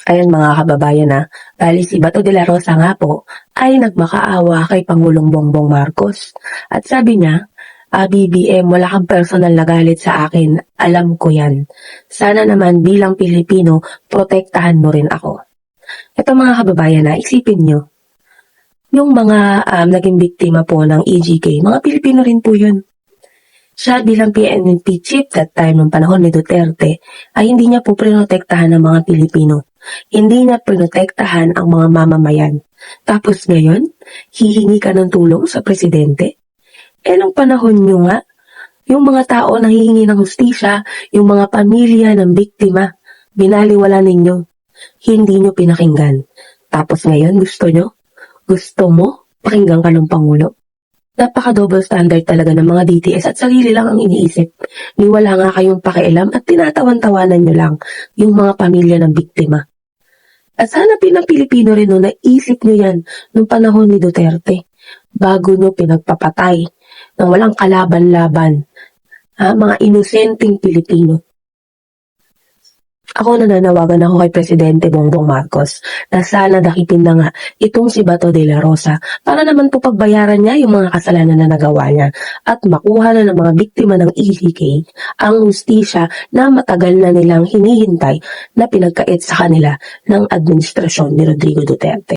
Ayan mga kababayan bali si Bato de la Rosa nga po ay nagmakaawa kay Pangulong Bongbong Marcos. At sabi niya, BBM, wala kang personal na galit sa akin, alam ko yan. Sana naman bilang Pilipino, protektahan mo rin ako. Ito mga kababayan isipin nyo, yung mga naging biktima po ng EJK, mga Pilipino rin po yun. Siya bilang PNP chief that time ng panahon ni Duterte ay hindi niya po prinotektahan ang mga Pilipino. Hindi niya prinotektahan ang mga mamamayan. Tapos ngayon, hihingi ka ng tulong sa presidente? Nung panahon nyo nga, yung mga tao na hihingi ng hustisya, yung mga pamilya ng biktima, binaliwala ninyo. Hindi nyo pinakinggan. Tapos ngayon, gusto mo, pakinggan ka ng Pangulo. Napaka-double standard talaga ng mga DTS at sarili lang ang iniisip. Ni wala nga kayong pakialam at tinatawan-tawanan nyo lang yung mga pamilya ng biktima. At sana ng Pilipino rin naisip nyo yan nung panahon ni Duterte bago nyo pinagpapatay ng walang kalaban-laban mga inosenteng Pilipino. Ako nananawagan ako kay Presidente Bongbong Marcos na sana dakipin na nga itong si Bato de la Rosa para naman po pagbayaran niya yung mga kasalanan na nagawa niya at makuha na ng mga biktima ng EJK ang hustisya na matagal na nilang hinihintay na pinagkait sa kanila ng administrasyon ni Rodrigo Duterte.